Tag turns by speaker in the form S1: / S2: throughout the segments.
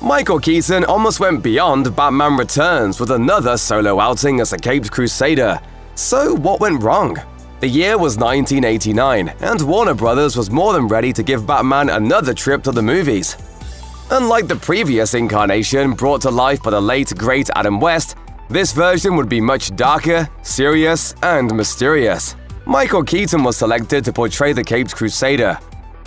S1: Michael Keaton almost went beyond Batman Returns with another solo outing as a Caped Crusader. So what went wrong? The year was 1989, and Warner Brothers was more than ready to give Batman another trip to the movies. Unlike the previous incarnation brought to life by the late great Adam West, this version would be much darker, serious, and mysterious. Michael Keaton was selected to portray the Caped Crusader,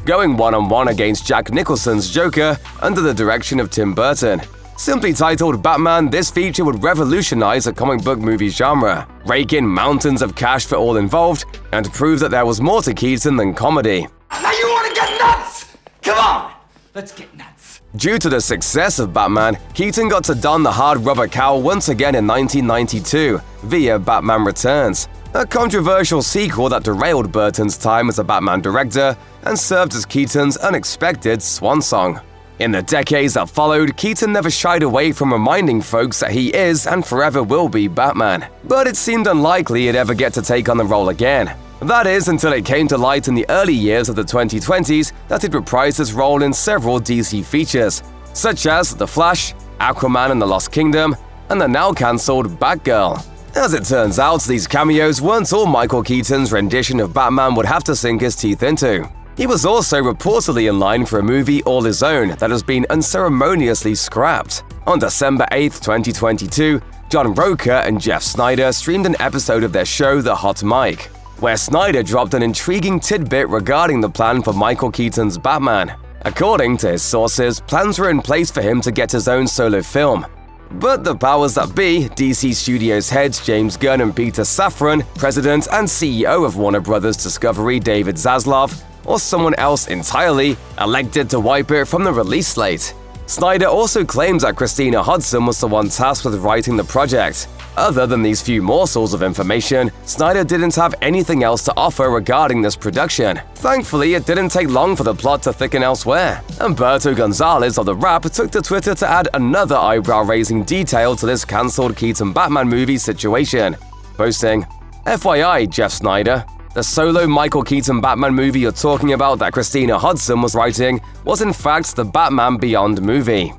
S1: going one-on-one against Jack Nicholson's Joker under the direction of Tim Burton. Simply titled Batman, this feature would revolutionize the comic book movie genre, rake in mountains of cash for all involved, and prove that there was more to Keaton than comedy.
S2: Now you want to get nuts? Come on, let's get nuts.
S1: Due to the success of Batman, Keaton got to don the hard rubber cowl once again in 1992 via Batman Returns, a controversial sequel that derailed Burton's time as a Batman director and served as Keaton's unexpected swan song. In the decades that followed, Keaton never shied away from reminding folks that he is and forever will be Batman, but it seemed unlikely he'd ever get to take on the role again. That is, until it came to light in the early years of the 2020s that he'd reprised his role in several DC features, such as The Flash, Aquaman and the Lost Kingdom, and the now-cancelled Batgirl. As it turns out, these cameos weren't all Michael Keaton's rendition of Batman would have to sink his teeth into. He was also reportedly in line for a movie all his own that has been unceremoniously scrapped. On December 8, 2022, John Roker and Jeff Snyder streamed an episode of their show The Hot Mic, where Snyder dropped an intriguing tidbit regarding the plan for Michael Keaton's Batman. According to his sources, plans were in place for him to get his own solo film. But the powers that be, DC Studios heads James Gunn and Peter Safran, president and CEO of Warner Brothers Discovery David Zaslav, or someone else entirely, elected to wipe it from the release slate. Snyder also claims that Christina Hodson was the one tasked with writing the project. Other than these few morsels of information, Snyder didn't have anything else to offer regarding this production. Thankfully, it didn't take long for the plot to thicken elsewhere. Humberto Gonzalez of The Wrap took to Twitter to add another eyebrow-raising detail to this cancelled Keaton Batman movie situation, posting, "FYI, Jeff Snyder, the solo Michael Keaton Batman movie you're talking about that Christina Hodson was writing was in fact the Batman Beyond movie."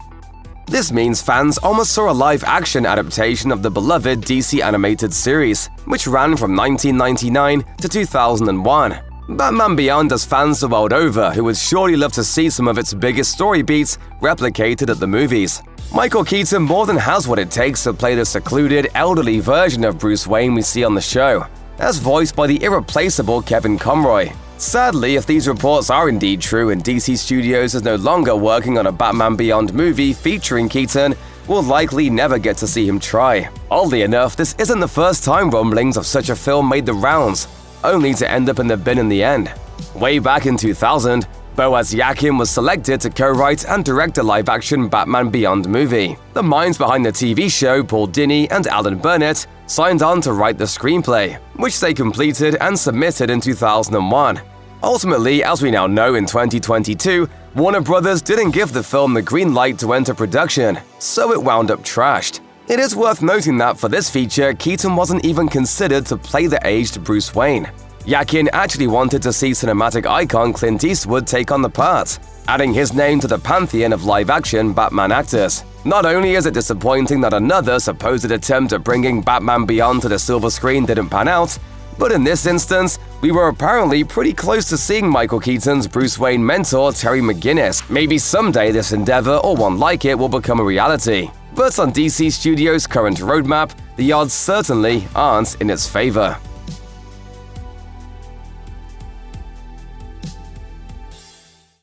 S1: This means fans almost saw a live-action adaptation of the beloved DC animated series, which ran from 1999 to 2001. Batman Beyond has fans the world over who would surely love to see some of its biggest story beats replicated at the movies. Michael Keaton more than has what it takes to play the secluded, elderly version of Bruce Wayne we see on the show, as voiced by the irreplaceable Kevin Conroy. Sadly, if these reports are indeed true and DC Studios is no longer working on a Batman Beyond movie featuring Keaton, we'll likely never get to see him try. Oddly enough, this isn't the first time rumblings of such a film made the rounds, only to end up in the bin in the end. Way back in 2000, Boaz Yakin was selected to co-write and direct a live-action Batman Beyond movie. The minds behind the TV show, Paul Dini and Alan Burnett, signed on to write the screenplay, which they completed and submitted in 2001. Ultimately, as we now know in 2022, Warner Brothers didn't give the film the green light to enter production, so it wound up trashed. It is worth noting that for this feature, Keaton wasn't even considered to play the aged Bruce Wayne. Yakin actually wanted to see cinematic icon Clint Eastwood take on the part, adding his name to the pantheon of live-action Batman actors. Not only is it disappointing that another supposed attempt at bringing Batman Beyond to the silver screen didn't pan out, but in this instance, we were apparently pretty close to seeing Michael Keaton's Bruce Wayne mentor Terry McGinnis. Maybe someday this endeavor, or one like it, will become a reality. But on DC Studios' current roadmap, the odds certainly aren't in its favor.